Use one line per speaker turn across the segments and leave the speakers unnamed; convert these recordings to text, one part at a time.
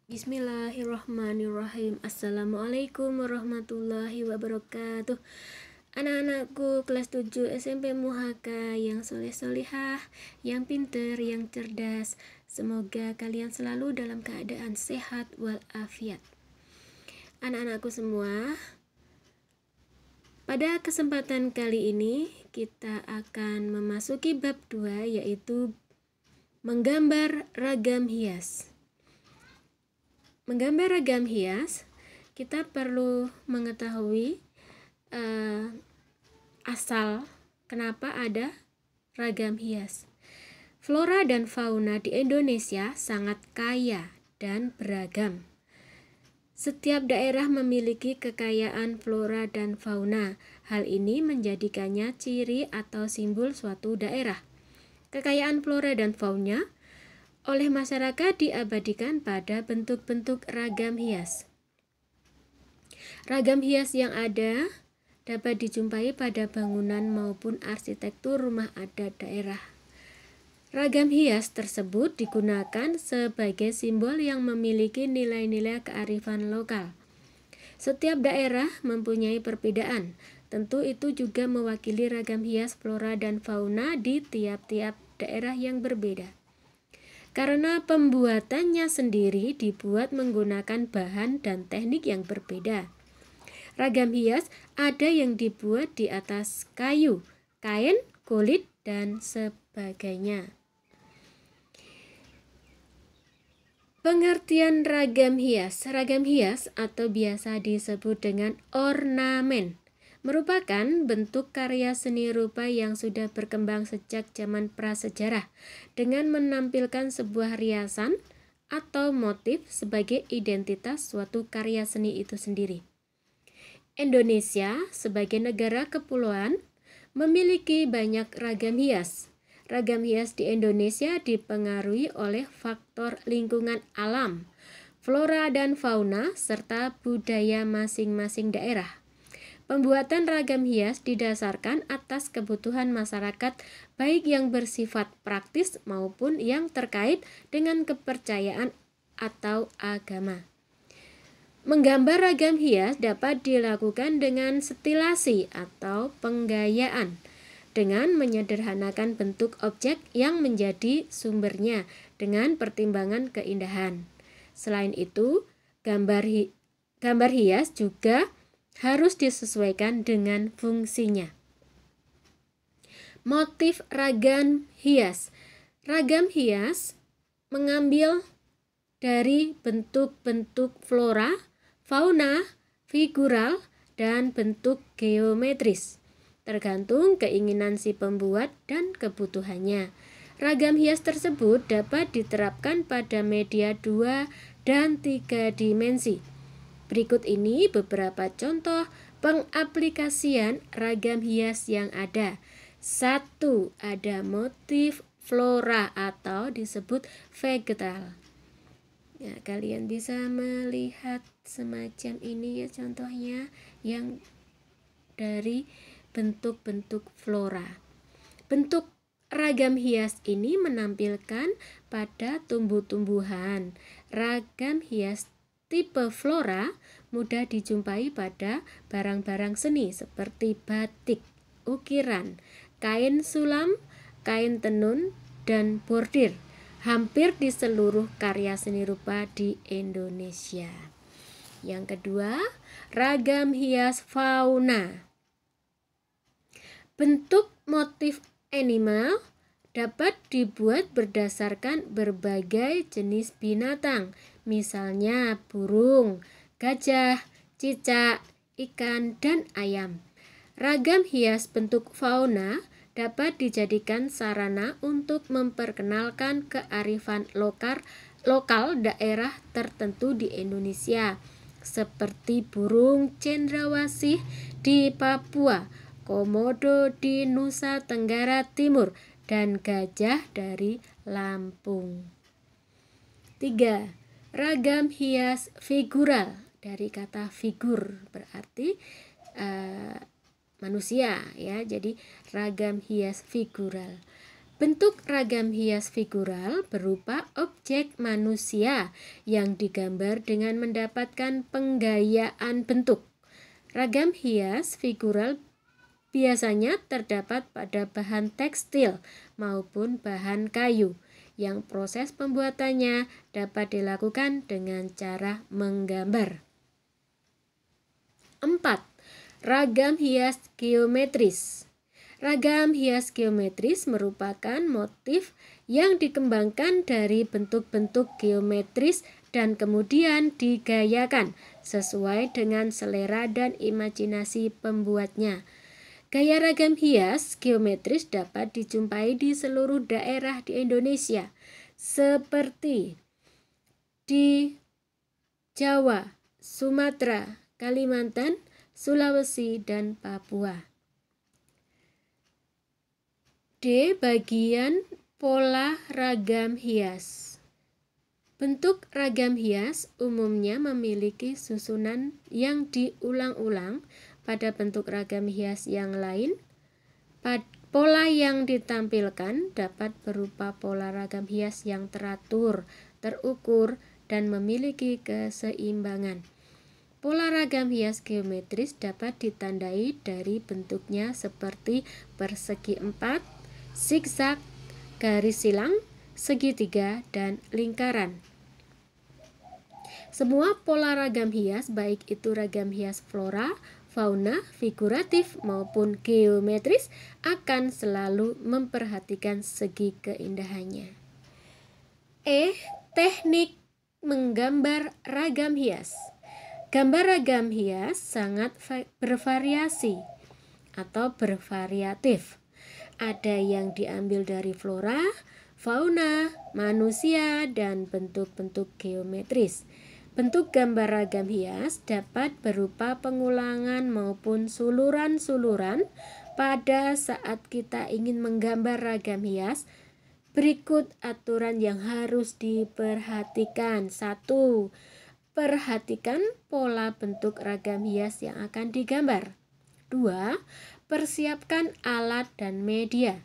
Bismillahirrahmanirrahim. Assalamualaikum warahmatullahi wabarakatuh. Anak-anakku kelas 7 SMP Muhaka yang soleh-solihah, yang pinter, yang cerdas. Semoga kalian selalu dalam keadaan sehat walafiat. Anak-anakku semua, pada kesempatan kali ini kita akan memasuki bab 2, yaitu menggambar ragam hias. Menggambar ragam hias, kita perlu mengetahui asal kenapa ada ragam hias. Flora dan fauna di Indonesia sangat kaya dan beragam. Setiap daerah memiliki kekayaan flora dan fauna. Hal ini menjadikannya ciri atau simbol suatu daerah. Kekayaan flora dan fauna oleh masyarakat diabadikan pada bentuk-bentuk ragam hias. Ragam hias yang ada dapat dijumpai pada bangunan maupun arsitektur rumah adat daerah. Ragam hias tersebut digunakan sebagai simbol yang memiliki nilai-nilai kearifan lokal. Setiap daerah mempunyai perbedaan. Tentu itu juga mewakili ragam hias flora dan fauna di tiap-tiap daerah yang berbeda. Karena pembuatannya sendiri dibuat menggunakan bahan dan teknik yang berbeda. Ragam hias ada yang dibuat di atas kayu, kain, kulit, dan sebagainya. Pengertian ragam hias. Ragam hias atau biasa disebut dengan ornamen merupakan bentuk karya seni rupa yang sudah berkembang sejak zaman prasejarah dengan menampilkan sebuah riasan atau motif sebagai identitas suatu karya seni itu sendiri. Indonesia sebagai negara kepulauan memiliki banyak ragam hias. Ragam hias di Indonesia dipengaruhi oleh faktor lingkungan alam, flora dan fauna, serta budaya masing-masing daerah. Pembuatan ragam hias didasarkan atas kebutuhan masyarakat, baik yang bersifat praktis maupun yang terkait dengan kepercayaan atau agama. Menggambar ragam hias dapat dilakukan dengan stilasi atau penggayaan, dengan menyederhanakan bentuk objek yang menjadi sumbernya dengan pertimbangan keindahan. Selain itu, gambar hias juga harus disesuaikan dengan fungsinya. Motif ragam hias. Ragam hias mengambil dari bentuk-bentuk flora, fauna, figural, dan bentuk geometris, tergantung keinginan si pembuat dan kebutuhannya. Ragam hias tersebut dapat diterapkan pada media 2 dan 3 dimensi. Berikut ini beberapa contoh pengaplikasian ragam hias yang ada. 1. Ada motif flora atau disebut vegetal. Ya, kalian bisa melihat semacam ini ya contohnya yang dari bentuk-bentuk flora. Bentuk ragam hias ini menampilkan pada tumbuh-tumbuhan. Ragam hias tipe flora mudah dijumpai pada barang-barang seni seperti batik, ukiran, kain sulam, kain tenun, dan bordir, hampir di seluruh karya seni rupa di Indonesia. Yang kedua, ragam hias fauna. Bentuk motif animal dapat dibuat berdasarkan berbagai jenis binatang, misalnya burung, gajah, cicak, ikan, dan ayam. Ragam hias bentuk fauna dapat dijadikan sarana untuk memperkenalkan kearifan lokal daerah tertentu di Indonesia, seperti burung cendrawasih di Papua, komodo di Nusa Tenggara Timur, dan gajah dari Lampung. 3. Ragam hias figural, dari kata figur berarti manusia ya. Jadi ragam hias figural. Bentuk ragam hias figural berupa objek manusia yang digambar dengan mendapatkan penggayaan bentuk. Ragam hias figural biasanya terdapat pada bahan tekstil maupun bahan kayu, yang proses pembuatannya dapat dilakukan dengan cara menggambar. 4. Ragam hias geometris. Ragam hias geometris merupakan motif yang dikembangkan dari bentuk-bentuk geometris dan kemudian digayakan sesuai dengan selera dan imajinasi pembuatnya. Gaya ragam hias geometris dapat dijumpai di seluruh daerah di Indonesia, seperti di Jawa, Sumatera, Kalimantan, Sulawesi, dan Papua. D. Bagian pola ragam hias. Bentuk ragam hias umumnya memiliki susunan yang diulang-ulang pada bentuk ragam hias yang lain. Pola yang ditampilkan dapat berupa pola ragam hias yang teratur, terukur, dan memiliki keseimbangan. Pola ragam hias geometris dapat ditandai dari bentuknya seperti persegi 4, zigzag, garis silang, segitiga, dan lingkaran. Semua pola ragam hias, baik itu ragam hias flora, fauna, figuratif, maupun geometris, akan selalu memperhatikan segi keindahannya. E. Teknik menggambar ragam hias. Gambar ragam hias sangat bervariasi atau bervariatif. Ada yang diambil dari flora, fauna, manusia, dan bentuk-bentuk geometris. Bentuk gambar ragam hias dapat berupa pengulangan maupun suluran-suluran. Pada saat kita ingin menggambar ragam hias, berikut aturan yang harus diperhatikan. 1. Perhatikan pola bentuk ragam hias yang akan digambar. 2. Persiapkan alat dan media.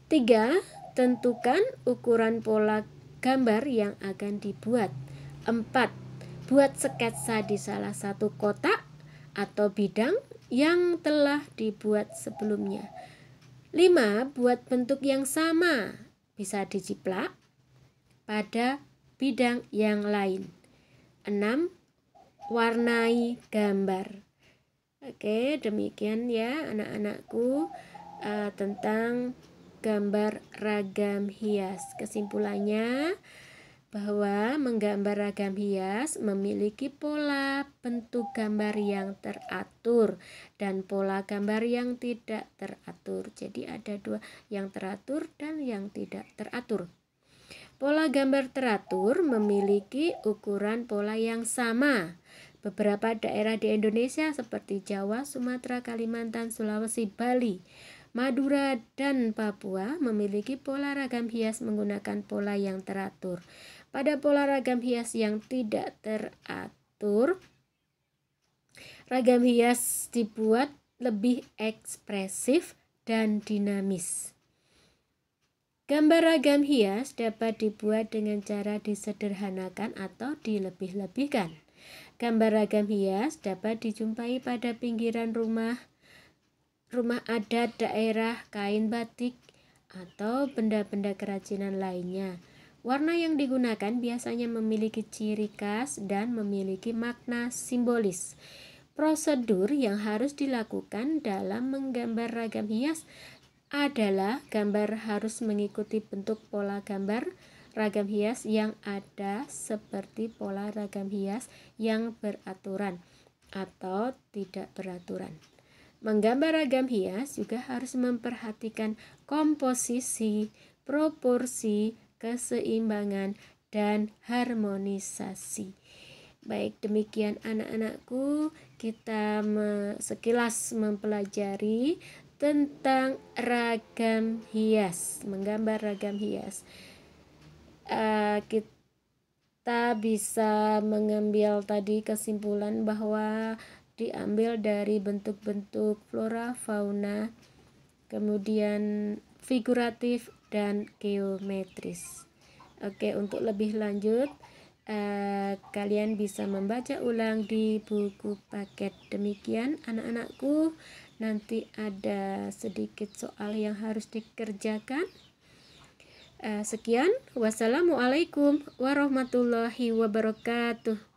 3. Tentukan ukuran pola gambar yang akan dibuat. 4. Buat sketsa di salah satu kotak atau bidang yang telah dibuat sebelumnya. 5. Buat bentuk yang sama, bisa dijiplak pada bidang yang lain. 6. Warnai gambar. Oke, demikian ya anak-anakku tentang gambar ragam hias. Kesimpulannya bahwa menggambar ragam hias memiliki pola bentuk gambar yang teratur dan pola gambar yang tidak teratur. Jadi ada dua, yang teratur dan yang tidak teratur. Pola gambar teratur memiliki ukuran pola yang sama. Beberapa daerah di Indonesia seperti Jawa, Sumatera, Kalimantan, Sulawesi, Bali, Madura, dan Papua memiliki pola ragam hias menggunakan pola yang teratur. Pada pola ragam hias yang tidak teratur, ragam hias dibuat lebih ekspresif dan dinamis. Gambar ragam hias dapat dibuat dengan cara disederhanakan atau dilebih-lebihkan. Gambar ragam hias dapat dijumpai pada pinggiran rumah adat daerah, kain batik, atau benda-benda kerajinan lainnya. Warna yang digunakan biasanya memiliki ciri khas dan memiliki makna simbolis. Prosedur yang harus dilakukan dalam menggambar ragam hias adalah gambar harus mengikuti bentuk pola gambar ragam hias yang ada seperti pola ragam hias yang beraturan atau tidak beraturan. Menggambar ragam hias juga harus memperhatikan komposisi, proporsi, keseimbangan, dan harmonisasi. Baik, demikian anak-anakku, kita sekilas mempelajari tentang ragam hias, menggambar ragam hias. Kita bisa mengambil tadi kesimpulan bahwa diambil dari bentuk-bentuk flora, fauna, kemudian figuratif, dan geometris. Oke, untuk lebih lanjut kalian bisa membaca ulang di buku paket. Demikian anak-anakku, nanti ada sedikit soal yang harus dikerjakan. Sekian, wassalamualaikum warahmatullahi wabarakatuh.